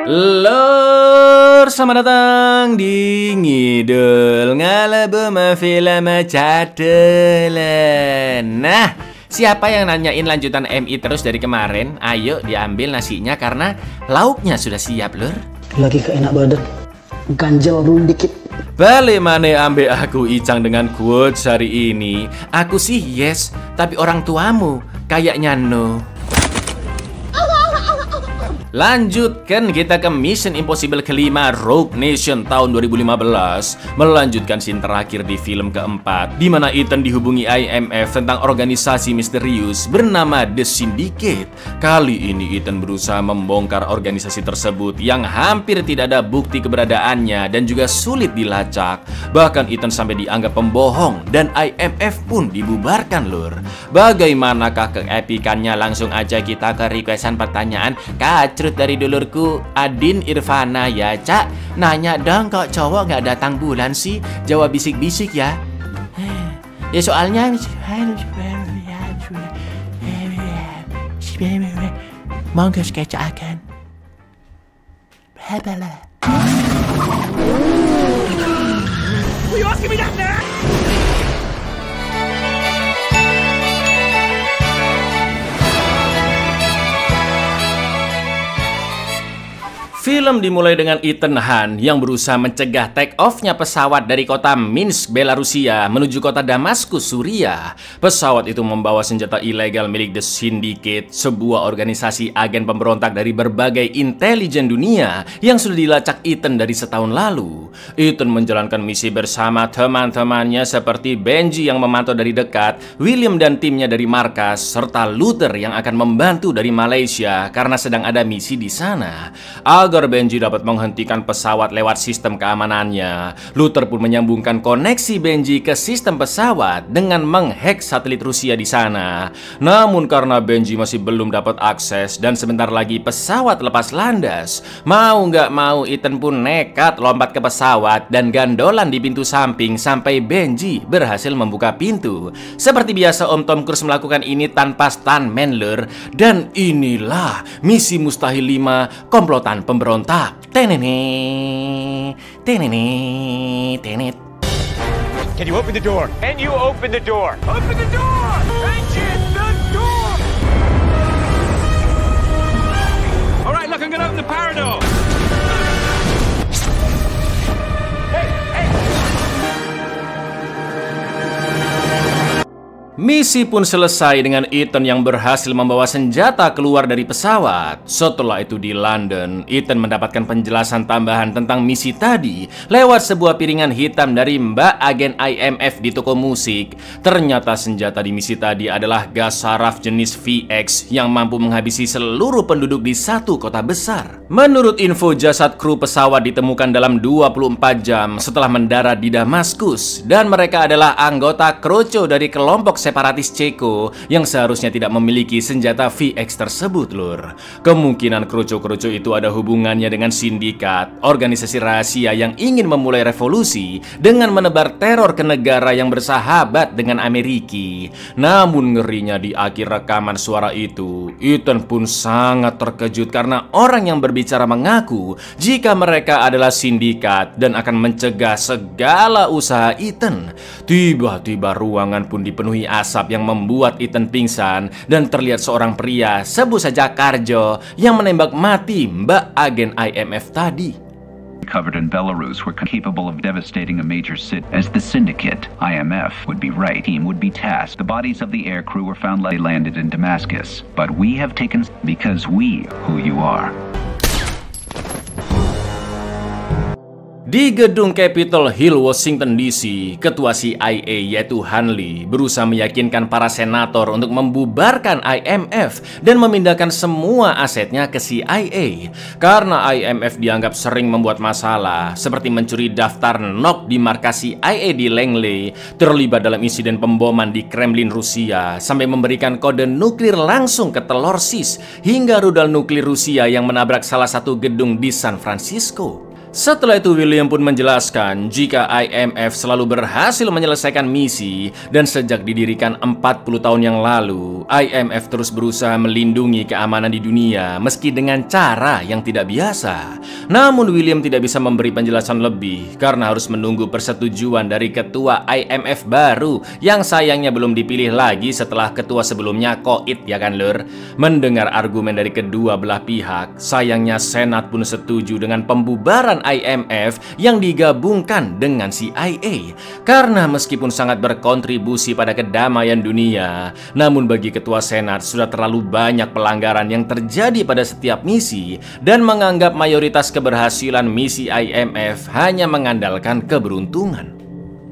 Lur, selamat datang di Ngidul Ngalebema Film Cadelan. Nah, siapa yang nanyain lanjutan MI terus dari kemarin? Ayo diambil nasinya karena lauknya sudah siap, Lur. Lagi keenak badan, ganjel dulu dikit. Balik mana ambil aku Icang dengan quotes hari ini. Aku sih yes, tapi orang tuamu kayaknya no. Lanjutkan kita ke Mission Impossible kelima, Rogue Nation tahun 2015. Melanjutkan scene terakhir di film keempat, di mana Ethan dihubungi IMF tentang organisasi misterius bernama The Syndicate. Kali ini Ethan berusaha membongkar organisasi tersebut yang hampir tidak ada bukti keberadaannya dan juga sulit dilacak. Bahkan Ethan sampai dianggap pembohong dan IMF pun dibubarkan, Lur. Bagaimanakah keepikannya? Langsung aja kita ke requestan pertanyaan kacrut dari dulurku Adin Irvana ya, Cak. Nanya dong, kok cowok nggak datang bulan sih? Jawab bisik-bisik ya. Ya soalnya monggo sketsakan. Habala. Will you ask me that now? Film dimulai dengan Ethan Hunt yang berusaha mencegah take off-nya pesawat dari kota Minsk, Belarusia menuju kota Damaskus, Suriah. Pesawat itu membawa senjata ilegal milik The Syndicate, sebuah organisasi agen pemberontak dari berbagai intelijen dunia yang sudah dilacak Ethan dari setahun lalu. Ethan menjalankan misi bersama teman-temannya seperti Benji yang memantau dari dekat, William dan timnya dari markas, serta Luther yang akan membantu dari Malaysia karena sedang ada misi di sana. Agar Benji dapat menghentikan pesawat lewat sistem keamanannya, Luther pun menyambungkan koneksi Benji ke sistem pesawat dengan menghack satelit Rusia di sana. Namun karena Benji masih belum dapat akses dan sebentar lagi pesawat lepas landas, mau nggak mau Ethan pun nekat lompat ke pesawat dan gandolan di pintu samping sampai Benji berhasil membuka pintu. Seperti biasa Om Tom Cruise melakukan ini tanpa stuntman, Lur. Dan inilah misi mustahil 5, komplotan pemberontak. Tenene, tenene, tenet. Can you open the door? Can you open the door? Open the door! Engine the door! All right, look, I'm gonna open the power door. Misi pun selesai dengan Ethan yang berhasil membawa senjata keluar dari pesawat. Setelah itu di London, Ethan mendapatkan penjelasan tambahan tentang misi tadi lewat sebuah piringan hitam dari Mbak agen IMF di toko musik. Ternyata senjata di misi tadi adalah gas saraf jenis VX yang mampu menghabisi seluruh penduduk di satu kota besar. Menurut info, jasad kru pesawat ditemukan dalam 24 jam setelah mendarat di Damaskus, dan mereka adalah anggota Kroco dari kelompok separatis Ceko yang seharusnya tidak memiliki senjata VX tersebut, Lur. Kemungkinan Kroco-Kroco itu ada hubungannya dengan sindikat, organisasi rahasia yang ingin memulai revolusi dengan menebar teror ke negara yang bersahabat dengan Amerika. Namun ngerinya di akhir rekaman suara itu, Ethan pun sangat terkejut karena orang yang berbicara mengaku jika mereka adalah sindikat dan akan mencegah segala usaha Ethan. Tiba-tiba ruangan pun dipenuhi asap yang membuat Ethan pingsan dan terlihat seorang pria, sebut saja Karjo, yang menembak mati Mbak agen IMF tadi. Covered in Belarus were capable of devastating a major city. As the syndicate, IMF would be right. Team would be tasked. The bodies of the air crew were found landed in Damascus. But we have taken because we who you are. Di gedung Capitol Hill, Washington DC, ketua CIA yaitu Hanley berusaha meyakinkan para senator untuk membubarkan IMF dan memindahkan semua asetnya ke CIA. Karena IMF dianggap sering membuat masalah, seperti mencuri daftar NOC di markas CIA di Langley, terlibat dalam insiden pemboman di Kremlin Rusia, sampai memberikan kode nuklir langsung ke telur sis, hingga rudal nuklir Rusia yang menabrak salah satu gedung di San Francisco. Setelah itu William pun menjelaskan jika IMF selalu berhasil menyelesaikan misi dan sejak didirikan 40 tahun yang lalu, IMF terus berusaha melindungi keamanan di dunia meski dengan cara yang tidak biasa. Namun William tidak bisa memberi penjelasan lebih karena harus menunggu persetujuan dari ketua IMF baru yang sayangnya belum dipilih lagi setelah ketua sebelumnya koit, ya kan lur? Mendengar argumen dari kedua belah pihak, sayangnya Senat pun setuju dengan pembubaran IMF yang digabungkan dengan CIA. Karena meskipun sangat berkontribusi pada kedamaian dunia, namun bagi ketua Senat sudah terlalu banyak pelanggaran yang terjadi pada setiap misi dan menganggap mayoritas keberhasilan misi IMF hanya mengandalkan keberuntungan.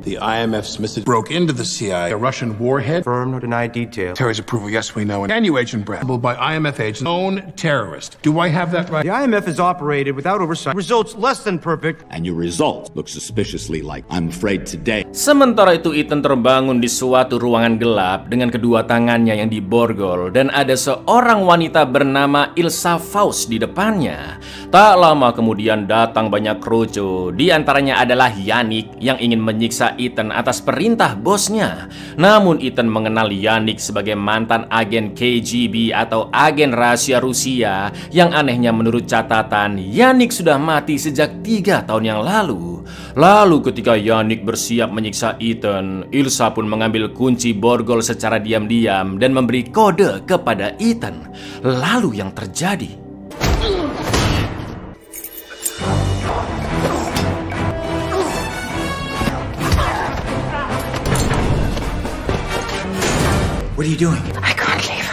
The IMF's message broke into the CIA, a Russian warhead. Firm no denied details. Terry's approval, yes, we know. And you, Agent Brad, by IMF agents, known terrorist. Do I have that right? The IMF is operated without oversight. Results less than perfect. And your results look suspiciously like I'm afraid today. Sementara itu Ethan terbangun di suatu ruangan gelap dengan kedua tangannya yang diborgol dan ada seorang wanita bernama Ilsa Faust di depannya. Tak lama kemudian datang banyak kroco, di antaranya adalah Yannick yang ingin menyiksa Ethan atas perintah bosnya. Namun Ethan mengenal Yannick sebagai mantan agen KGB atau agen rahasia Rusia yang anehnya menurut catatan Yannick sudah mati sejak 3 tahun yang lalu. Lalu ketika Yannick bersiap menyiksa Ethan, Ilsa pun mengambil kunci borgol secara diam-diam dan memberi kode kepada Ethan. Lalu yang terjadi, What are you doing? I can't leave.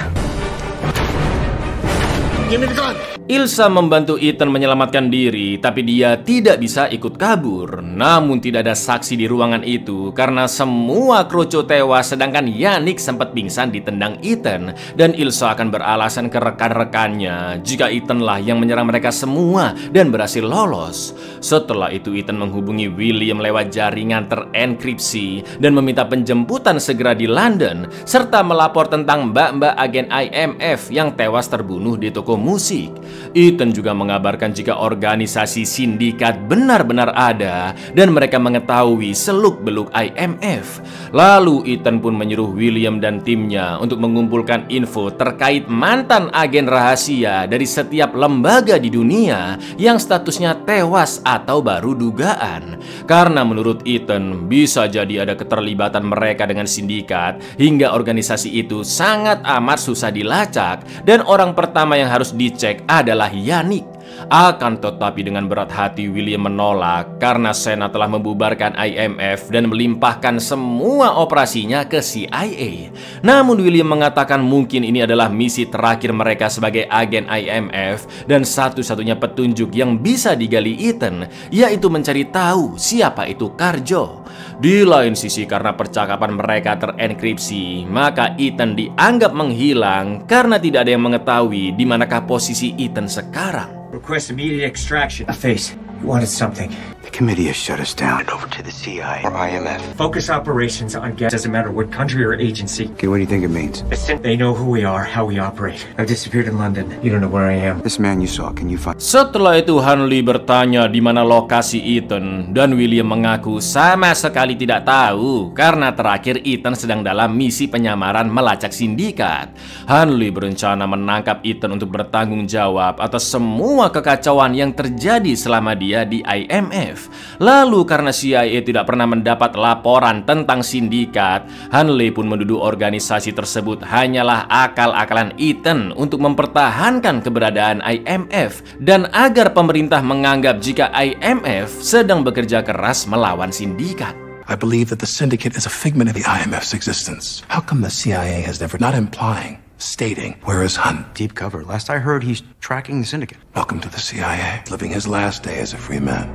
Give me the gun. Ilsa membantu Ethan menyelamatkan diri, tapi dia tidak bisa ikut kabur. Namun tidak ada saksi di ruangan itu karena semua kroco tewas, sedangkan Yannick sempat pingsan ditendang Ethan. Dan Ilsa akan beralasan ke rekan-rekannya jika Ethan lah yang menyerang mereka semua dan berhasil lolos. Setelah itu Ethan menghubungi William lewat jaringan terenkripsi dan meminta penjemputan segera di London, serta melapor tentang mbak-mbak agen IMF yang tewas terbunuh di toko musik. Ethan juga mengabarkan jika organisasi sindikat benar-benar ada dan mereka mengetahui seluk-beluk IMF. Lalu Ethan pun menyuruh William dan timnya untuk mengumpulkan info terkait mantan agen rahasia dari setiap lembaga di dunia yang statusnya tewas atau baru dugaan. Karena menurut Ethan bisa jadi ada keterlibatan mereka dengan sindikat hingga organisasi itu sangat amat susah dilacak, dan orang pertama yang harus dicek adalah Yannick. Akan tetapi dengan berat hati William menolak karena Senat telah membubarkan IMF dan melimpahkan semua operasinya ke CIA. Namun William mengatakan mungkin ini adalah misi terakhir mereka sebagai agen IMF dan satu-satunya petunjuk yang bisa digali Ethan, yaitu mencari tahu siapa itu Karjo. Di lain sisi karena percakapan mereka terenkripsi, maka Ethan dianggap menghilang karena tidak ada yang mengetahui di manakah posisi Ethan sekarang. Request immediate extraction. A face. You wanted something. The committee has shut us down. Over to the CIA or IMF. Focus operations on gas. Doesn't matter what country or agency. Okay, what do you think it means? They know who we are, how we operate. I've disappeared in London. You don't know where I am. This man you saw, can you find? Setelah itu Hanley bertanya di mana lokasi Ethan dan William mengaku sama sekali tidak tahu karena terakhir Ethan sedang dalam misi penyamaran melacak sindikat. Hanley berencana menangkap Ethan untuk bertanggung jawab atas semua kekacauan yang terjadi selama dia di IMF. Lalu karena CIA tidak pernah mendapat laporan tentang sindikat, Hanley pun menuduh organisasi tersebut hanyalah akal-akalan Ethan untuk mempertahankan keberadaan IMF dan agar pemerintah menganggap jika IMF sedang bekerja keras melawan sindikat. I believe that the syndicate is a figment of the IMF's existence. How come the CIA has never, not implying, stating, where is Hunt? Deep cover. Last I heard, he's tracking the syndicate. Welcome to the CIA, living his last day as a free man.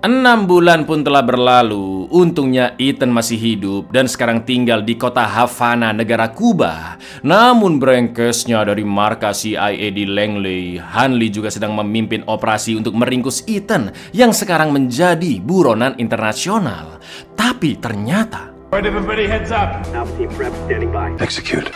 6 bulan pun telah berlalu. Untungnya Ethan masih hidup dan sekarang tinggal di kota Havana, negara Kuba. Namun brengkesnya dari markas CIA di Langley, Hanley juga sedang memimpin operasi untuk meringkus Ethan yang sekarang menjadi buronan internasional. Tapi ternyata Right, everybody heads up. Alpha team prep standing by. Execute.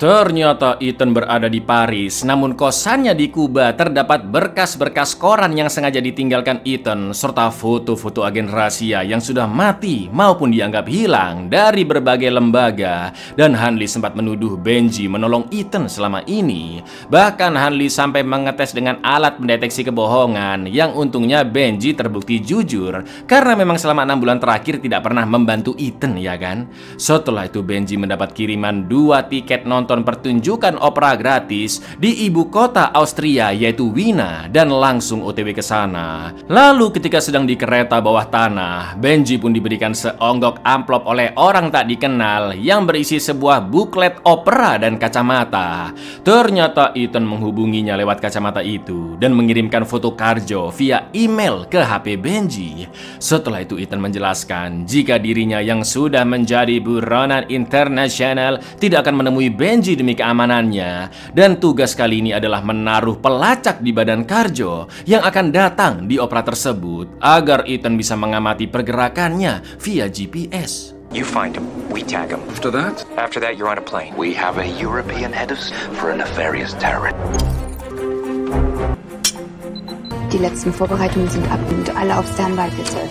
Ternyata Ethan berada di Paris, namun kosannya di Kuba terdapat berkas-berkas koran yang sengaja ditinggalkan Ethan, serta foto-foto agen rahasia yang sudah mati maupun dianggap hilang dari berbagai lembaga. Dan Hanley sempat menuduh Benji menolong Ethan selama ini. Bahkan Hanley sampai mengetes dengan alat mendeteksi kebohongan, yang untungnya Benji terbukti jujur, karena memang selama 6 bulan terakhir tidak pernah membantu Ethan, ya kan? Setelah itu Benji mendapat kiriman 2 tiket nonton pertunjukan opera gratis di ibu kota Austria yaitu Wina, dan langsung OTW ke sana. Lalu ketika sedang di kereta bawah tanah, Benji pun diberikan seonggok amplop oleh orang tak dikenal yang berisi sebuah buklet opera dan kacamata. Ternyata Ethan menghubunginya lewat kacamata itu dan mengirimkan foto Karjo via email ke HP Benji. Setelah itu Ethan menjelaskan jika dirinya yang sudah menjadi buronan internasional tidak akan menemui Benji demi keamanannya, dan tugas kali ini adalah menaruh pelacak di badan Karjo yang akan datang di opera tersebut agar Ethan bisa mengamati pergerakannya via GPS. You find him, we tag him. After that, you're on a plane. We have a European head of for a nefarious terrorist. Die letzten Vorbereitungen sind ab und alle auf Standby bitte.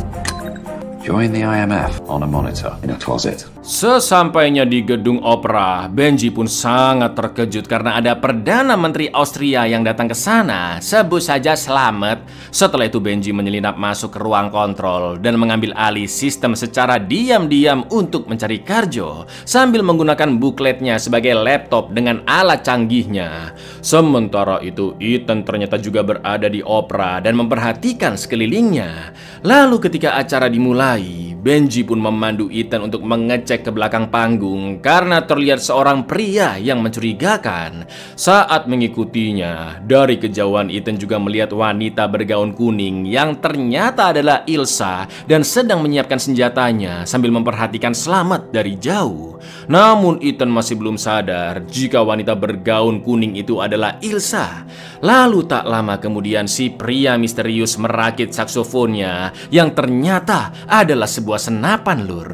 Join the IMF on a monitor in a closet. Sesampainya di gedung opera, Benji pun sangat terkejut karena ada Perdana Menteri Austria yang datang ke sana. Sebut saja Slamet. Setelah itu Benji menyelinap masuk ke ruang kontrol dan mengambil alih sistem secara diam-diam untuk mencari Karjo, sambil menggunakan bukletnya sebagai laptop dengan alat canggihnya. Sementara itu Ethan ternyata juga berada di opera dan memperhatikan sekelilingnya. Lalu ketika acara dimulai, Benji pun memandu Ethan untuk mengecek ke belakang panggung karena terlihat seorang pria yang mencurigakan. Saat mengikutinya, dari kejauhan Ethan juga melihat wanita bergaun kuning yang ternyata adalah Ilsa dan sedang menyiapkan senjatanya sambil memperhatikan Slamet dari jauh. Namun Ethan masih belum sadar jika wanita bergaun kuning itu adalah Ilsa. Lalu tak lama kemudian si pria misterius merakit saksofonnya yang ternyata adalah sebuah senapan, Lur.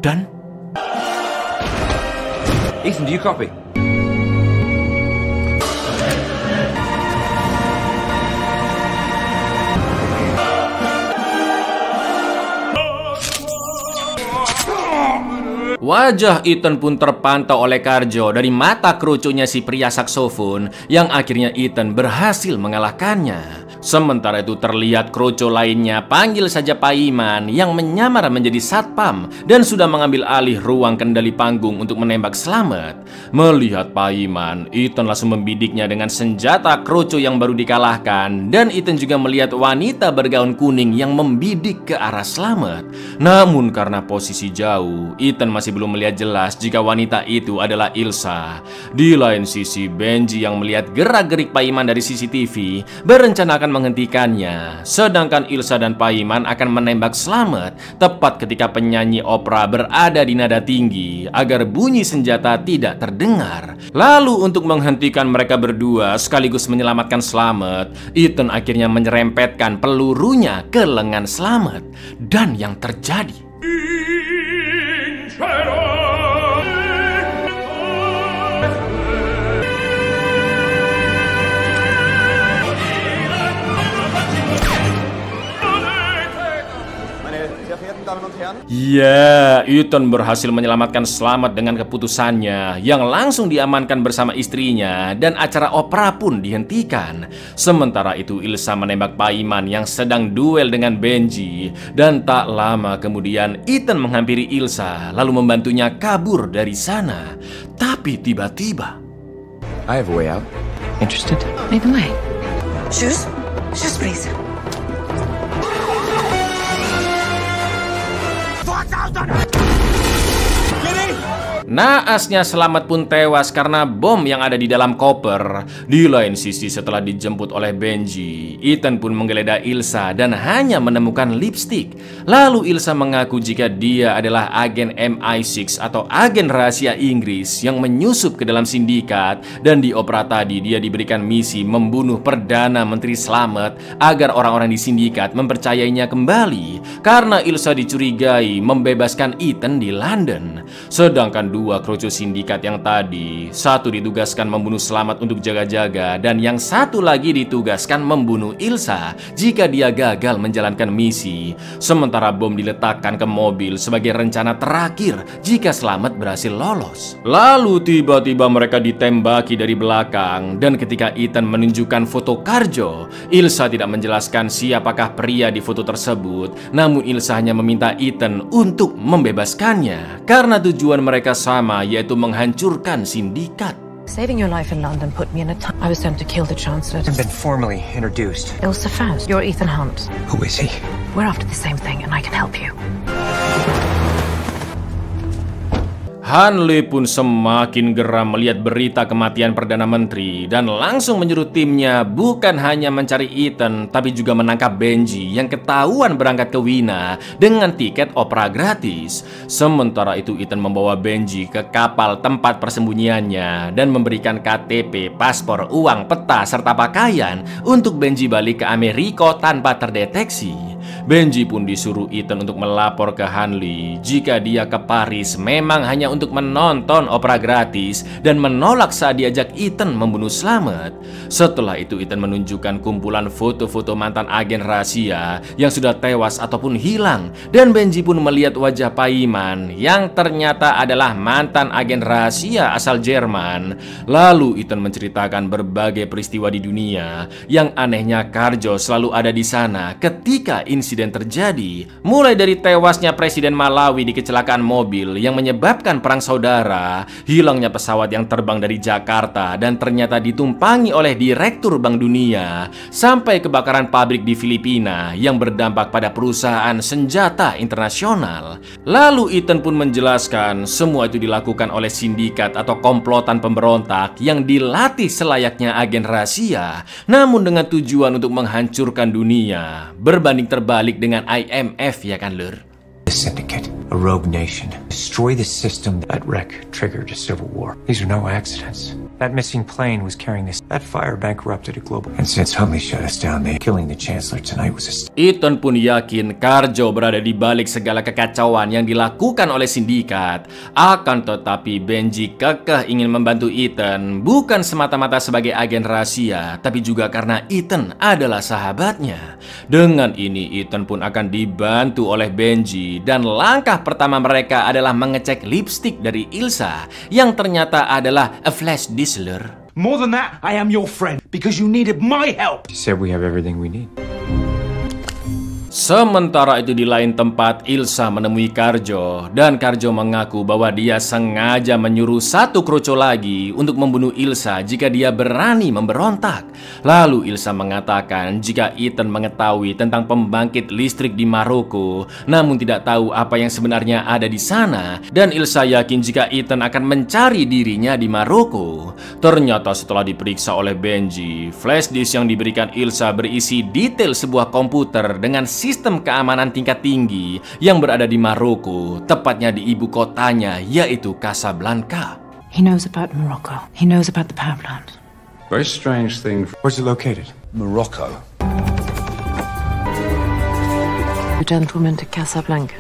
Dan Ethan, do you copy? wajah Ethan pun terpantau oleh Karjo dari mata kerucunya si pria saksofon yang akhirnya Ethan berhasil mengalahkannya. Sementara itu terlihat kroco lainnya, panggil saja Paiman, yang menyamar menjadi satpam dan sudah mengambil alih ruang kendali panggung untuk menembak Slamet. Melihat Paiman, Ethan langsung membidiknya dengan senjata kroco yang baru dikalahkan, dan Ethan juga melihat wanita bergaun kuning yang membidik ke arah Slamet. Namun karena posisi jauh, Ethan masih belum melihat jelas jika wanita itu adalah Ilsa. Di lain sisi, Benji yang melihat gerak-gerik Paiman dari CCTV berencana akan menghentikannya, sedangkan Ilsa dan Paiman akan menembak Slamet tepat ketika penyanyi opera berada di nada tinggi agar bunyi senjata tidak terdengar. Lalu untuk menghentikan mereka berdua sekaligus menyelamatkan Slamet, Ethan akhirnya menyerempetkan pelurunya ke lengan Slamet, dan yang terjadi ya, Ethan berhasil menyelamatkan Slamet dengan keputusannya yang langsung diamankan bersama istrinya, dan acara opera pun dihentikan. Sementara itu Ilsa menembak Paiman yang sedang duel dengan Benji, dan tak lama kemudian Ethan menghampiri Ilsa lalu membantunya kabur dari sana. Tapi tiba-tiba, I have a way out. Interested? Lead the way. Shoes? Shoes, please. naasnya Slamet pun tewas karena bom yang ada di dalam koper. Di lain sisi, setelah dijemput oleh Benji, Ethan pun menggeledah Ilsa dan hanya menemukan lipstik. Lalu Ilsa mengaku jika dia adalah agen MI6 atau agen rahasia Inggris yang menyusup ke dalam sindikat, dan di opera tadi dia diberikan misi membunuh Perdana Menteri Slamet agar orang-orang di sindikat mempercayainya kembali karena Ilsa dicurigai membebaskan Ethan di London. Sedangkan kedua kroco sindikat yang tadi, satu ditugaskan membunuh Slamet untuk jaga-jaga, dan yang satu lagi ditugaskan membunuh Ilsa jika dia gagal menjalankan misi. Sementara bom diletakkan ke mobil sebagai rencana terakhir jika Slamet berhasil lolos. Lalu tiba-tiba mereka ditembaki dari belakang, dan ketika Ethan menunjukkan foto Karjo, Ilsa tidak menjelaskan siapakah pria di foto tersebut, namun Ilsa hanya meminta Ethan untuk membebaskannya karena tujuan mereka sama, yaitu menghancurkan sindikat. Saving your life in London put me in a time. I was sent to kill the Chancellor. I've been formally introduced. Ilsa Faust, you're Ethan Hunt. Who is he? We're after the same thing and I can help you. Hanley pun semakin geram melihat berita kematian Perdana Menteri dan langsung menyuruh timnya bukan hanya mencari Ethan, tapi juga menangkap Benji yang ketahuan berangkat ke Wina dengan tiket opera gratis. Sementara itu Ethan membawa Benji ke kapal tempat persembunyiannya dan memberikan KTP, paspor, uang, peta, serta pakaian untuk Benji balik ke Amerika tanpa terdeteksi. Benji pun disuruh Ethan untuk melapor ke Hanley jika dia ke Paris memang hanya untuk menonton opera gratis dan menolak saat diajak Ethan membunuh Slamet. Setelah itu Ethan menunjukkan kumpulan foto-foto mantan agen rahasia yang sudah tewas ataupun hilang, dan Benji pun melihat wajah Paiman yang ternyata adalah mantan agen rahasia asal Jerman. Lalu Ethan menceritakan berbagai peristiwa di dunia. Yang anehnya Karjo selalu ada di sana ketika insiden terjadi, mulai dari tewasnya Presiden Malawi di kecelakaan mobil yang menyebabkan perang saudara, hilangnya pesawat yang terbang dari Jakarta dan ternyata ditumpangi oleh Direktur Bank Dunia, sampai kebakaran pabrik di Filipina yang berdampak pada perusahaan senjata internasional. Lalu Ethan pun menjelaskan semua itu dilakukan oleh sindikat atau komplotan pemberontak yang dilatih selayaknya agen rahasia, namun dengan tujuan untuk menghancurkan dunia. Berbanding terbalik dengan IMF, ya kan Lur? The Syndicate, a rogue nation, destroy the system. That wreck triggered a civil war. These are no accidents. That missing plane was carrying this. That fire bankrupted a global. And since Hunley shut us down, killing the Chancellor tonight was a... Ethan pun yakin Karjo berada di balik segala kekacauan yang dilakukan oleh sindikat. Akan tetapi Benji kekeh ingin membantu Ethan, bukan semata-mata sebagai agen rahasia, tapi juga karena Ethan adalah sahabatnya. Dengan ini Ethan pun akan dibantu oleh Benji, dan langkah pertama mereka adalah mengecek lipstick dari Ilsa yang ternyata adalah a flash disk. More than that, I am your friend because you needed my help. She said we have everything we need. Sementara itu di lain tempat, Ilsa menemui Karjo, dan Karjo mengaku bahwa dia sengaja menyuruh satu kroco lagi untuk membunuh Ilsa jika dia berani memberontak. Lalu Ilsa mengatakan jika Ethan mengetahui tentang pembangkit listrik di Maroko, namun tidak tahu apa yang sebenarnya ada di sana, dan Ilsa yakin jika Ethan akan mencari dirinya di Maroko. Ternyata setelah diperiksa oleh Benji, flash disk yang diberikan Ilsa berisi detail sebuah komputer dengan sistem keamanan tingkat tinggi yang berada di Maroko, tepatnya di ibu kotanya, yaitu Casablanca. He knows about Morocco. He knows about the power plant. Very strange thing. Where's it located? Morocco. The gentleman to Casablanca.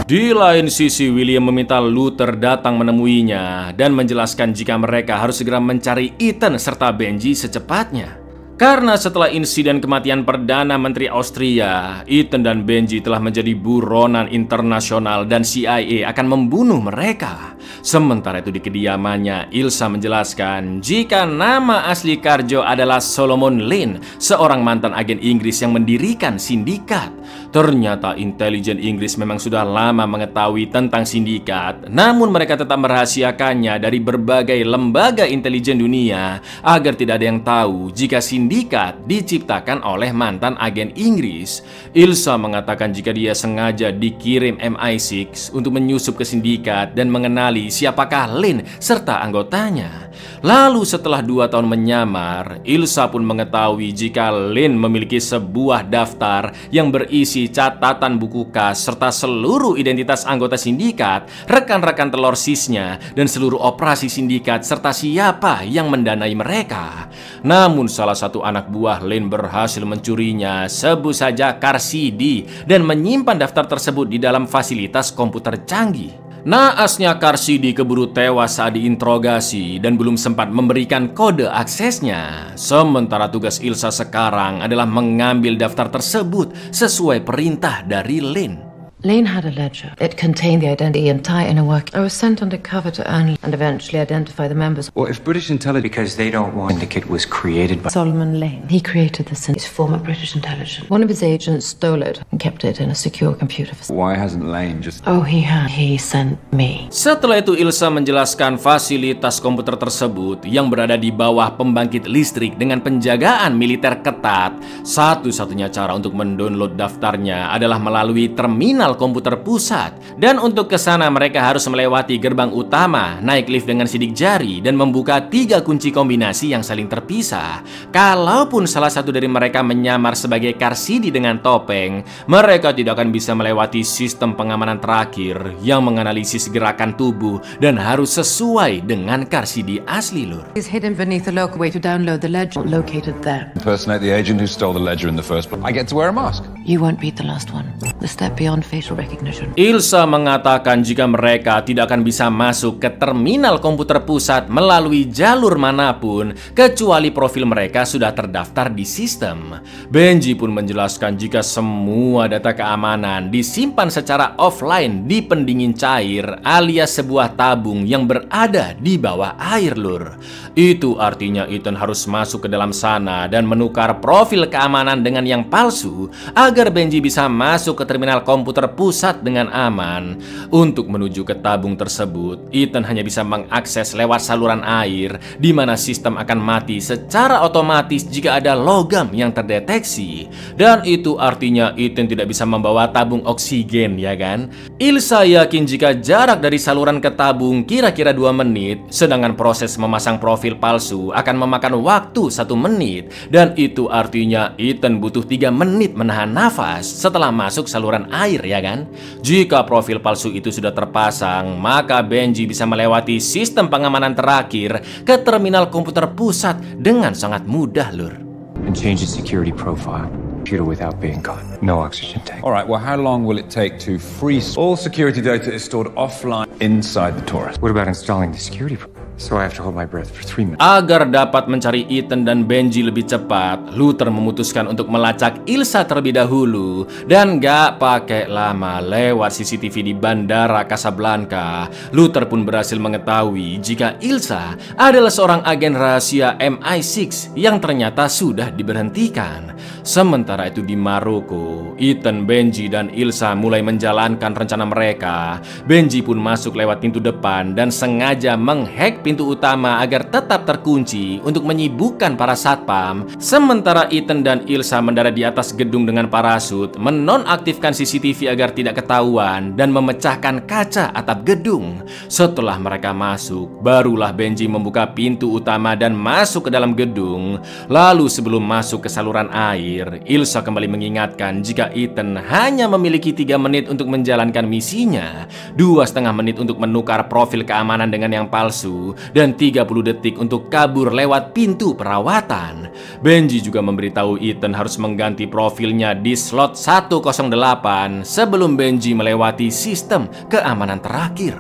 Di lain sisi, William meminta Luther datang menemuinya dan menjelaskan jika mereka harus segera mencari Ethan serta Benji secepatnya. Karena setelah insiden kematian Perdana Menteri Austria, Ethan dan Benji telah menjadi buronan internasional dan CIA akan membunuh mereka. Sementara itu di kediamannya, Ilsa menjelaskan jika nama asli Karjo adalah Solomon Lane, seorang mantan agen Inggris yang mendirikan sindikat. Ternyata intelijen Inggris memang sudah lama mengetahui tentang sindikat, namun mereka tetap merahasiakannya dari berbagai lembaga intelijen dunia agar tidak ada yang tahu jika sindikat diciptakan oleh mantan agen Inggris. Ilsa mengatakan jika dia sengaja dikirim MI6 untuk menyusup ke sindikat dan mengenali siapakah Lin serta anggotanya. Lalu setelah 2 tahun menyamar, Ilsa pun mengetahui jika Lin memiliki sebuah daftar yang berisi catatan buku kas serta seluruh identitas anggota sindikat, rekan-rekan telur sisnya, dan seluruh operasi sindikat serta siapa yang mendanai mereka. Namun salah satu anak buah Lin berhasil mencurinya, sebut saja Carsidi, dan menyimpan daftar tersebut di dalam fasilitas komputer canggih. Naasnya Carsidi keburu tewas saat diinterogasi dan belum sempat memberikan kode aksesnya. Sementara tugas Ilsa sekarang adalah mengambil daftar tersebut sesuai perintah dari Lane. Lane had a ledger. It contained the identity and entire inner work. I was sent undercover to earn and eventually identify the members. Well, if British intelligence, because they don't want Syndicate was created by Solomon Lane. He created the Syndicate. His former British intelligence. One of his agents stole it and kept it in a secure computer. Why hasn't Lane just... Oh, he had. He sent me. Setelah itu Ilsa menjelaskan fasilitas komputer tersebut yang berada di bawah pembangkit listrik dengan penjagaan militer ketat. Satu-satunya cara untuk mendownload daftarnya adalah melalui terminal komputer pusat, dan untuk ke sana mereka harus melewati gerbang utama, naik lift dengan sidik jari dan membuka 3 kunci kombinasi yang saling terpisah. Kalaupun salah satu dari mereka menyamar sebagai Carsidi dengan topeng, mereka tidak akan bisa melewati sistem pengamanan terakhir yang menganalisis gerakan tubuh dan harus sesuai dengan Carsidi asli, Lur. He's hidden beneath the local way to download the ledger located there. Impersonate the agent who stole the ledger in the first place. I get to wear a mask. You won't beat the last one. The step beyond facial recognition. Ilsa mengatakan jika mereka tidak akan bisa masuk ke terminal komputer pusat melalui jalur manapun kecuali profil mereka sudah terdaftar di sistem. Benji pun menjelaskan jika semua data keamanan disimpan secara offline di pendingin cair alias sebuah tabung yang berada di bawah air, Lur. Itu artinya Ethan harus masuk ke dalam sana dan menukar profil keamanan dengan yang palsu agar Benji bisa masuk ke terminal komputer pusat dengan aman. Untuk menuju ke tabung tersebut, Ethan hanya bisa mengakses lewat saluran air, di mana sistem akan mati secara otomatis jika ada logam yang terdeteksi. Dan itu artinya Ethan tidak bisa membawa tabung oksigen, ya kan? Ilsa yakin jika jarak dari saluran ke tabung kira-kira 2 menit, sedangkan proses memasang profil palsu akan memakan waktu 1 menit. Dan itu artinya Ethan butuh 3 menit menahan nafas setelah masuk saluran air, ya kan? Jika profil palsu itu sudah terpasang, maka Benji bisa melewati sistem pengamanan terakhir ke terminal komputer pusat dengan sangat mudah, Lur. And change the security profile. Computer without being caught. No oxygen tank. All right, well, how long will it take to freeze? All security data is stored offline inside the Taurus. What about installing the security profile? So I have to hold my breath for 3 minutes. Agar dapat mencari Ethan dan Benji lebih cepat, Luther memutuskan untuk melacak Ilsa terlebih dahulu. Dan gak pakai lama, lewat CCTV di Bandara Casablanca, Luther pun berhasil mengetahui jika Ilsa adalah seorang agen rahasia MI6 yang ternyata sudah diberhentikan. Sementara itu di Maroko, Ethan, Benji, dan Ilsa mulai menjalankan rencana mereka. Benji pun masuk lewat pintu depan dan sengaja menghack pintu utama agar tetap terkunci untuk menyibukkan para satpam. Sementara Ethan dan Ilsa mendarat di atas gedung dengan parasut, menonaktifkan CCTV agar tidak ketahuan dan memecahkan kaca atap gedung. Setelah mereka masuk, barulah Benji membuka pintu utama dan masuk ke dalam gedung. Lalu sebelum masuk ke saluran air, Ilsa kembali mengingatkan jika Ethan hanya memiliki 3 menit untuk menjalankan misinya, 2,5 menit untuk menukar profil keamanan dengan yang palsu, dan 30 detik untuk kabur lewat pintu perawatan. Benji juga memberitahu Ethan harus mengganti profilnya di slot 108 sebelum Benji melewati sistem keamanan terakhir.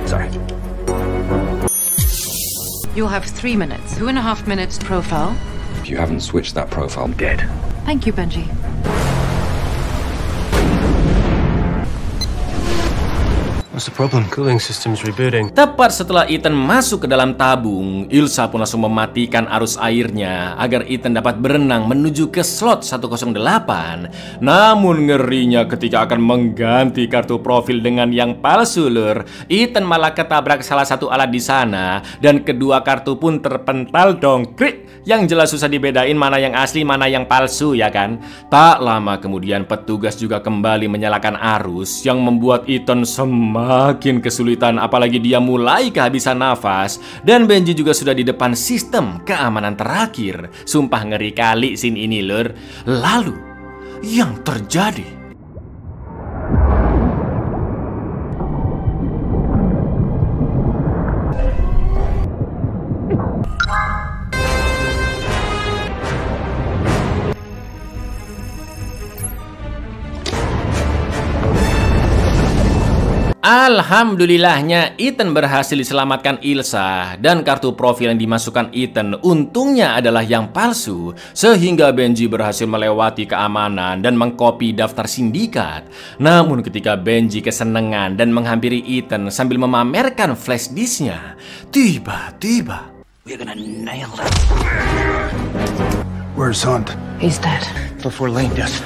Sorry. You'll have 3 minutes. 2.5 minutes profile. If you haven't switched that profile, I'm dead. Thank you, Benji. What's the problem? Cooling system's rebooting. Tepat setelah Ethan masuk ke dalam tabung, Ilsa pun langsung mematikan arus airnya agar Ethan dapat berenang menuju ke slot 108. Namun ngerinya ketika akan mengganti kartu profil dengan yang palsu, Lur, Ethan malah ketabrak salah satu alat di sana dan kedua kartu pun terpental dong. Krik, yang jelas susah dibedain mana yang asli mana yang palsu, ya kan? Tak lama kemudian petugas juga kembali menyalakan arus yang membuat Ethan makin kesulitan, apalagi dia mulai kehabisan nafas. Dan Benji juga sudah di depan sistem keamanan terakhir. Sumpah ngeri kali scene ini, Lur. Lalu yang terjadi, Alhamdulillahnya Ethan berhasil diselamatkan Ilsa, dan kartu profil yang dimasukkan Ethan untungnya adalah yang palsu, sehingga Benji berhasil melewati keamanan dan mengkopi daftar sindikat. Namun ketika Benji kesenangan dan menghampiri Ethan sambil memamerkan flash disknya, tiba-tiba We're gonna nail that. Where's Hunt? He's dead. Before Lane does.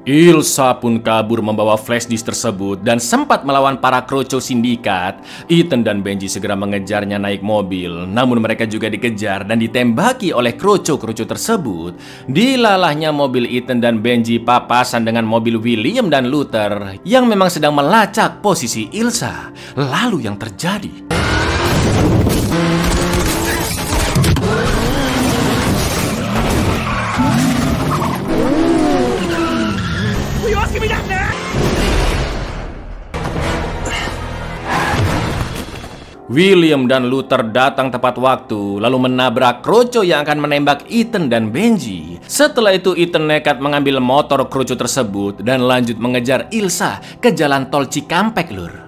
Ilsa pun kabur membawa flash disk tersebut dan sempat melawan para kroco sindikat. Ethan dan Benji segera mengejarnya naik mobil, namun mereka juga dikejar dan ditembaki oleh kroco-kroco tersebut. Dilalahnya mobil Ethan dan Benji papasan dengan mobil William dan Luther yang memang sedang melacak posisi Ilsa. Lalu yang terjadi? William dan Luther datang tepat waktu, lalu menabrak kroco yang akan menembak Ethan dan Benji. Setelah itu Ethan nekat mengambil motor kroco tersebut dan lanjut mengejar Ilsa ke jalan tol Cikampek, lur.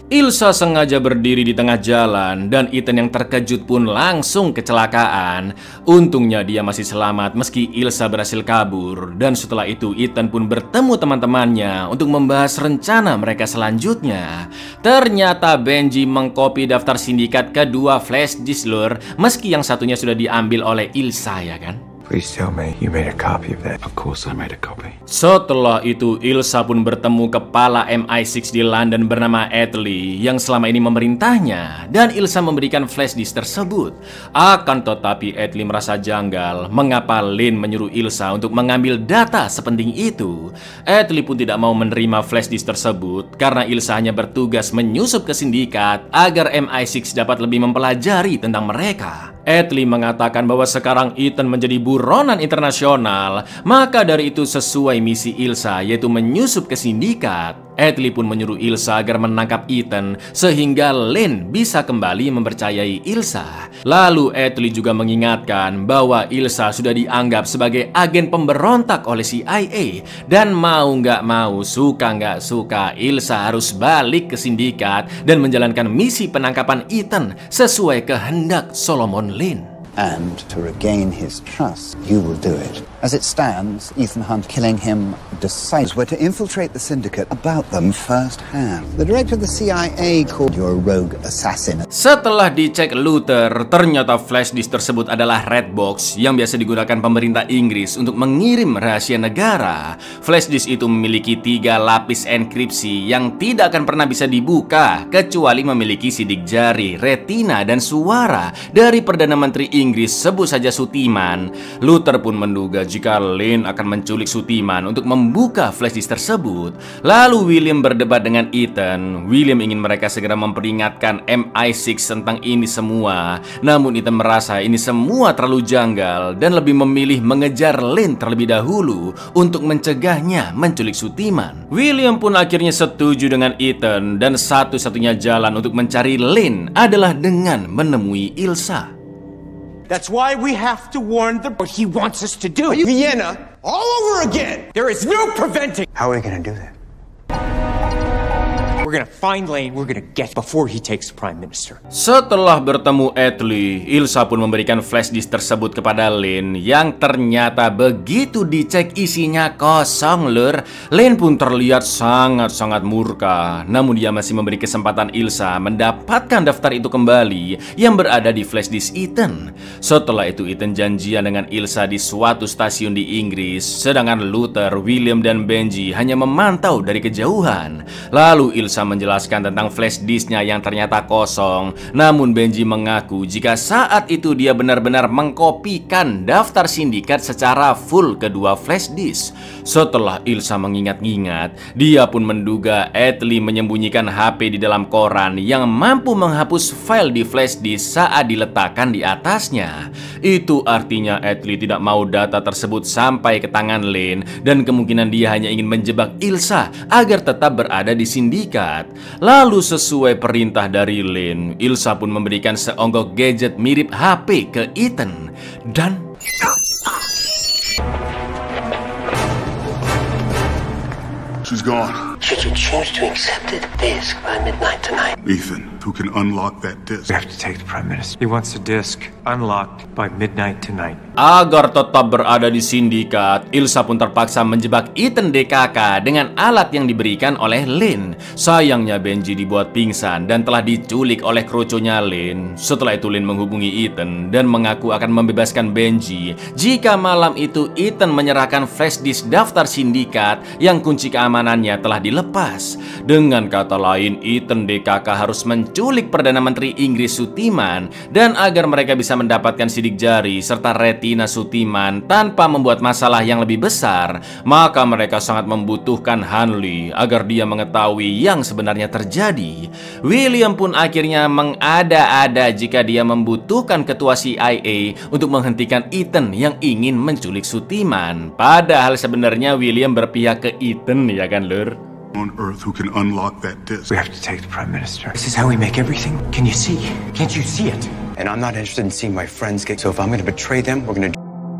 Ilsa sengaja berdiri di tengah jalan dan Ethan yang terkejut pun langsung kecelakaan. Untungnya dia masih selamat meski Ilsa berhasil kabur. Dan setelah itu Ethan pun bertemu teman-temannya untuk membahas rencana mereka selanjutnya. Ternyata Benji mengkopi daftar sindikat kedua flash disk, lur, meski yang satunya sudah diambil oleh Ilsa, ya kan? Please tell me you made a copy of that. Of course I made a copy. Setelah itu Ilsa pun bertemu kepala MI6 di London bernama Atlee yang selama ini memerintahnya, dan Ilsa memberikan flash disk tersebut. Akan tetapi Atlee merasa janggal mengapa Lane menyuruh Ilsa untuk mengambil data sepenting itu. Atlee pun tidak mau menerima flash disk tersebut karena Ilsa hanya bertugas menyusup ke sindikat agar MI6 dapat lebih mempelajari tentang mereka. Atlee mengatakan bahwa sekarang Ethan menjadi buronan internasional, maka dari itu sesuai misi Ilsa yaitu menyusup ke sindikat. Atlee pun menyuruh Ilsa agar menangkap Ethan sehingga Lane bisa kembali mempercayai Ilsa. Lalu Atlee juga mengingatkan bahwa Ilsa sudah dianggap sebagai agen pemberontak oleh CIA dan mau nggak mau, suka nggak suka, Ilsa harus balik ke sindikat dan menjalankan misi penangkapan Ethan sesuai kehendak Solomon Lane. And to regain his trust, you will do it. As it stands, Ethan Hunt killing him decides where to infiltrate the syndicate about them firsthand. The director of the CIA called you a rogue assassin. Setelah dicek Luther, ternyata flash disk tersebut adalah red box yang biasa digunakan pemerintah Inggris untuk mengirim rahasia negara. Flash disk itu memiliki 3 lapis enkripsi yang tidak akan pernah bisa dibuka kecuali memiliki sidik jari, retina, dan suara dari Perdana Menteri Inggris, sebut saja Sutiman. Luther pun menduga jika Lane akan menculik Sutiman untuk membuka flash disk tersebut. Lalu William berdebat dengan Ethan. William ingin mereka segera memperingatkan MI6 tentang ini semua. Namun Ethan merasa ini semua terlalu janggal dan lebih memilih mengejar Lane terlebih dahulu untuk mencegahnya menculik Sutiman. William pun akhirnya setuju dengan Ethan dan satu-satunya jalan untuk mencari Lane adalah dengan menemui Ilsa. That's why we have to warn them what he wants us to do. Vienna, all over again. There is no preventing. How are we gonna do that? We're gonna find Lane, we're gonna get before he takes the Prime Minister. Setelah bertemu Atlee, Ilsa pun memberikan flash disk tersebut kepada Lane yang ternyata begitu dicek isinya kosong, lur. Lane pun terlihat sangat-sangat murka. Namun dia masih memberi kesempatan Ilsa mendapatkan daftar itu kembali yang berada di flash disk Ethan. Setelah itu Ethan janjian dengan Ilsa di suatu stasiun di Inggris, sedangkan Luther, William, dan Benji hanya memantau dari kejauhan. Lalu Ilsa berusaha menjelaskan tentang flash disknya yang ternyata kosong. Namun Benji mengaku jika saat itu dia benar-benar mengkopikan daftar sindikat secara full kedua flash disk. Setelah Ilsa mengingat-ingat, dia pun menduga Atlee menyembunyikan HP di dalam koran yang mampu menghapus file di flash disk saat diletakkan di atasnya. Itu artinya Atlee tidak mau data tersebut sampai ke tangan Lane, dan kemungkinan dia hanya ingin menjebak Ilsa agar tetap berada di sindikat. Lalu sesuai perintah dari Lane, Ilsa pun memberikan seonggok gadget mirip HP ke Ethan. Dan she's gone. Should you choose to accept it, disk by midnight tonight. Ethan, who can unlock that disk? We have to take the Prime Minister. He wants the disk unlocked by midnight tonight. Agar tetap berada di sindikat, Ilsa pun terpaksa menjebak Ethan DKK dengan alat yang diberikan oleh Lane. Sayangnya Benji dibuat pingsan dan telah diculik oleh kroconya Lane. Setelah itu Lane menghubungi Ethan dan mengaku akan membebaskan Benji jika malam itu Ethan menyerahkan flash disk daftar sindikat yang kunci keamanannya telah dilepas. Dengan kata lain, Ethan DKK harus menculik Perdana Menteri Inggris Sutiman, dan agar mereka bisa mendapatkan sidik jari serta retina Sutiman tanpa membuat masalah yang lebih besar, maka mereka sangat membutuhkan Hanley agar dia mengetahui yang sebenarnya terjadi. William pun akhirnya mengada-ada jika dia membutuhkan ketua CIA untuk menghentikan Ethan yang ingin menculik Sutiman. Padahal sebenarnya William berpihak ke Ethan, ya kan Lur? On Earth who can unlock that disk. We have to take the Prime Minister. This is how we make everything. Can you see? Can't you see it? And I'm not interested in seeing my friends get. So if I'm going to betray them, we're going to.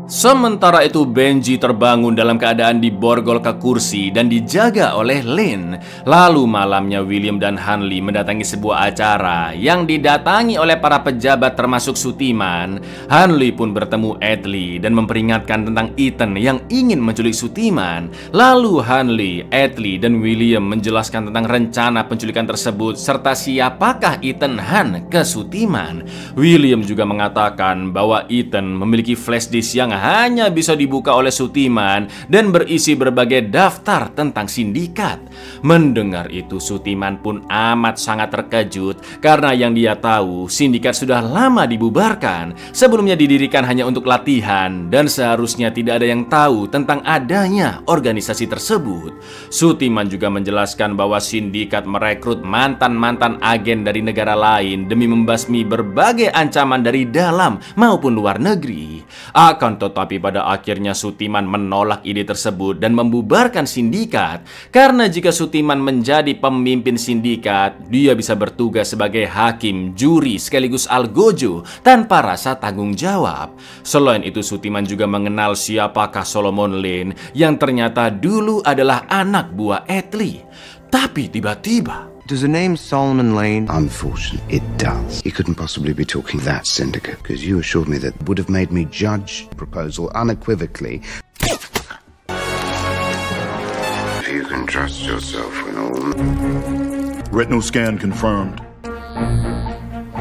Sementara itu Benji terbangun dalam keadaan diborgol ke kursi dan dijaga oleh Lane. Lalu malamnya William dan Hanley mendatangi sebuah acara yang didatangi oleh para pejabat termasuk Sutiman. Hanley pun bertemu Atlee dan memperingatkan tentang Ethan yang ingin menculik Sutiman. Lalu Hanley, Atlee, dan William menjelaskan tentang rencana penculikan tersebut serta siapakah Ethan Hunt ke Sutiman. William juga mengatakan bahwa Ethan memiliki flash disk yang hanya bisa dibuka oleh Sutiman dan berisi berbagai daftar tentang sindikat. Mendengar itu Sutiman pun amat sangat terkejut karena yang dia tahu sindikat sudah lama dibubarkan. Sebelumnya didirikan hanya untuk latihan dan seharusnya tidak ada yang tahu tentang adanya organisasi tersebut. Sutiman juga menjelaskan bahwa sindikat merekrut mantan-mantan agen dari negara lain demi membasmi berbagai ancaman dari dalam maupun luar negeri. Tetapi pada akhirnya Sutiman menolak ide tersebut dan membubarkan sindikat. Karena jika Sutiman menjadi pemimpin sindikat, dia bisa bertugas sebagai hakim, juri, sekaligus algojo tanpa rasa tanggung jawab. Selain itu Sutiman juga mengenal siapakah Solomon Lane yang ternyata dulu adalah anak buah Atlee. Tapi tiba-tiba, does the name Solomon Lane? Unfortunately, it does. He couldn't possibly be talking that syndicate, because you assured me that would have made me judge the proposal unequivocally. You can trust yourself when all. Retinal scan confirmed.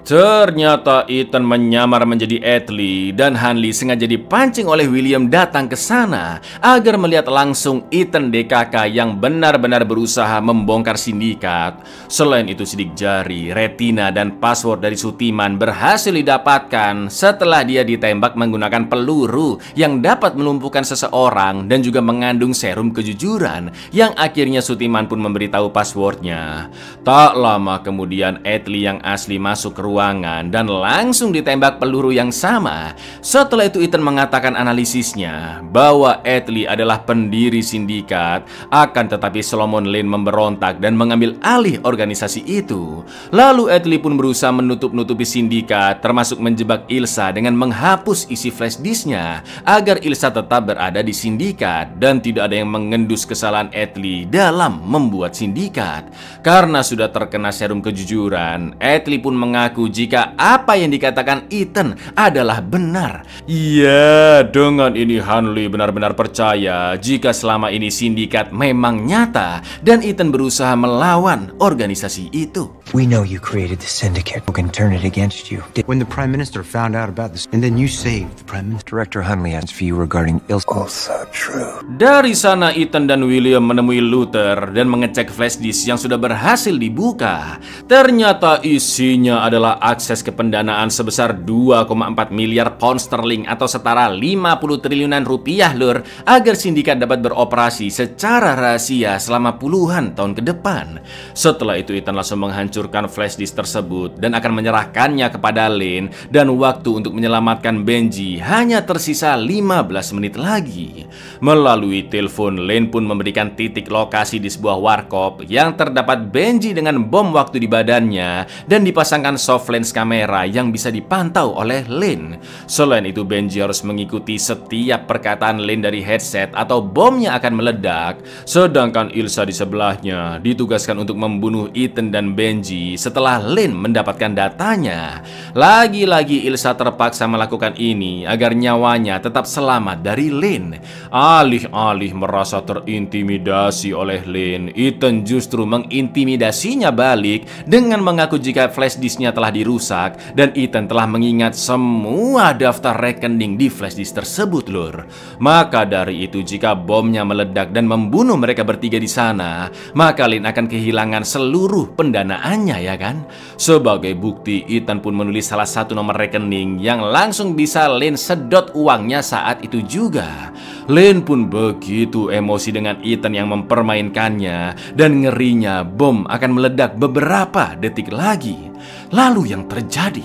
Ternyata Ethan menyamar menjadi Atlee dan Hanley sengaja dipancing oleh William datang ke sana agar melihat langsung Ethan DKK yang benar-benar berusaha membongkar sindikat. Selain itu sidik jari, retina, dan password dari Sutiman berhasil didapatkan setelah dia ditembak menggunakan peluru yang dapat melumpuhkan seseorang dan juga mengandung serum kejujuran yang akhirnya Sutiman pun memberitahu passwordnya. Tak lama kemudian Atlee yang asli masuk ke ruangan dan langsung ditembak peluru yang sama. Setelah itu Ethan mengatakan analisisnya bahwa Atlee adalah pendiri sindikat, akan tetapi Solomon Lane memberontak dan mengambil alih organisasi itu. Lalu Atlee pun berusaha menutup-nutupi sindikat, termasuk menjebak Ilsa dengan menghapus isi flash disknya agar Ilsa tetap berada di sindikat dan tidak ada yang mengendus kesalahan Atlee dalam membuat sindikat. Karena sudah terkena serum kejujuran, Atlee pun mengaku mengaku jika apa yang dikatakan Ethan adalah benar. Ya, dengan ini Hanley benar-benar percaya jika selama ini sindikat memang nyata dan Ethan berusaha melawan organisasi itu. We know you created the syndicate. We can turn it against you. When the Prime Minister found out about this, and then you saved the Prime Minister, Director Hunley has for you regarding Ilsa. Also true. Dari sana Ethan dan William menemui Luther dan mengecek flash disk yang sudah berhasil dibuka. Ternyata isinya adalah akses ke pendanaan sebesar 2,4 miliar pound sterling atau setara 50 triliunan rupiah lur, agar sindikat dapat beroperasi secara rahasia selama puluhan tahun ke depan. Setelah itu Ethan langsung menghancurkan flash disk tersebut dan akan menyerahkannya kepada Lane, dan waktu untuk menyelamatkan Benji hanya tersisa 15 menit lagi. Melalui telepon, Lane pun memberikan titik lokasi di sebuah warkop yang terdapat Benji dengan bom waktu di badannya dan dipasangkan soft lens kamera yang bisa dipantau oleh Lane. Selain itu Benji harus mengikuti setiap perkataan Lane dari headset atau bomnya akan meledak, sedangkan Ilsa di sebelahnya ditugaskan untuk membunuh Ethan dan Benji setelah Lane mendapatkan datanya. Lagi-lagi Ilsa terpaksa melakukan ini agar nyawanya tetap selamat dari Lane. Alih-alih merasa terintimidasi oleh Lane, Ethan justru mengintimidasinya balik dengan mengaku jika flash disknya telah dirusak, dan Ethan telah mengingat semua daftar rekening di flash disk tersebut lur. Maka dari itu jika bomnya meledak dan membunuh mereka bertiga di sana, maka Lane akan kehilangan seluruh pendanaannya, ya kan? Sebagai bukti, Ethan pun menulis salah satu nomor rekening yang langsung bisa Lane sedot uangnya saat itu juga. Lane pun begitu emosi dengan Ethan yang mempermainkannya, dan ngerinya bom akan meledak beberapa detik lagi. Lalu yang terjadi,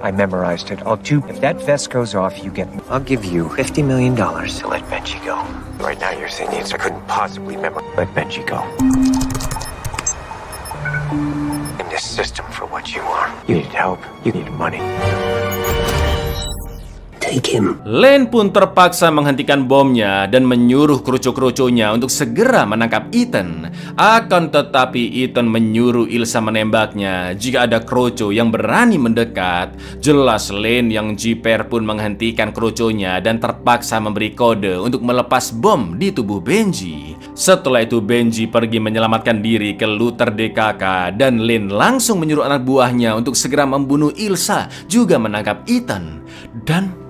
I memorized it. If that vest goes off, you get me. I'll give you $50 million to let Benji go. Right now you're saying I couldn't possibly let Benji go. In this system for what you are. You need help. You need money. Lane pun terpaksa menghentikan bomnya dan menyuruh krucu-krucunya untuk segera menangkap Ethan. Akan tetapi Ethan menyuruh Ilsa menembaknya jika ada krucu yang berani mendekat. Jelas Lane yang jiper pun menghentikan krucunya dan terpaksa memberi kode untuk melepas bom di tubuh Benji. Setelah itu Benji pergi menyelamatkan diri ke Luther DKK, dan Lane langsung menyuruh anak buahnya untuk segera membunuh Ilsa juga menangkap Ethan. Dan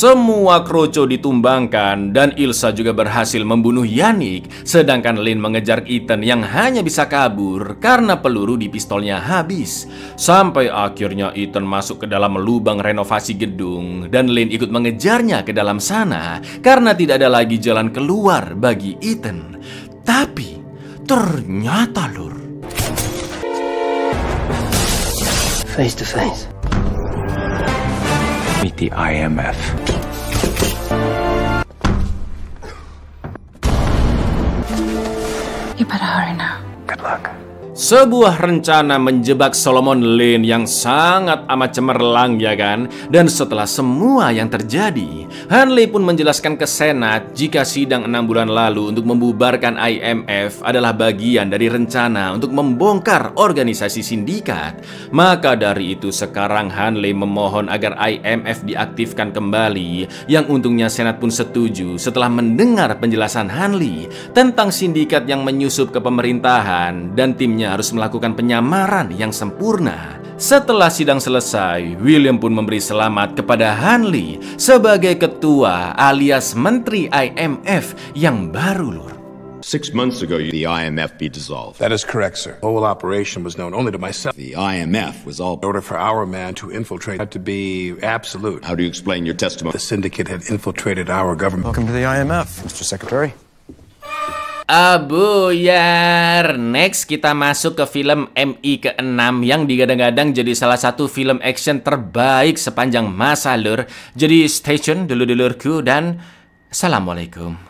semua kroco ditumbangkan dan Ilsa juga berhasil membunuh Yannick, sedangkan Lane mengejar Ethan yang hanya bisa kabur karena peluru di pistolnya habis. Sampai akhirnya Ethan masuk ke dalam lubang renovasi gedung dan Lane ikut mengejarnya ke dalam sana karena tidak ada lagi jalan keluar bagi Ethan. Tapi ternyata lur, face to face. Meet the IMF. You better hurry now. Good luck. Sebuah rencana menjebak Solomon Lane yang sangat amat cemerlang, ya kan? Dan setelah semua yang terjadi, Hanley pun menjelaskan ke Senat jika sidang 6 bulan lalu untuk membubarkan IMF adalah bagian dari rencana untuk membongkar organisasi sindikat. Maka dari itu sekarang Hanley memohon agar IMF diaktifkan kembali, yang untungnya Senat pun setuju setelah mendengar penjelasan Hanley tentang sindikat yang menyusup ke pemerintahan dan timnya harus melakukan penyamaran yang sempurna. Setelah sidang selesai, William pun memberi selamat kepada Hanley sebagai ketua alias menteri IMF yang baru lur. 6 months ago, the IMF be dissolved. That is correct, sir. The whole operation was known only to myself. The IMF was all... In order for our man to infiltrate had to be absolute. How do you explain your testimony? The syndicate had infiltrated our government. Welcome to the IMF, Mr. Secretary. Abuyar. Next kita masuk ke film MI ke-6 yang digadang-gadang jadi salah satu film action terbaik sepanjang masa lur. Jadi stay tune dulu-dulurku dan assalamualaikum.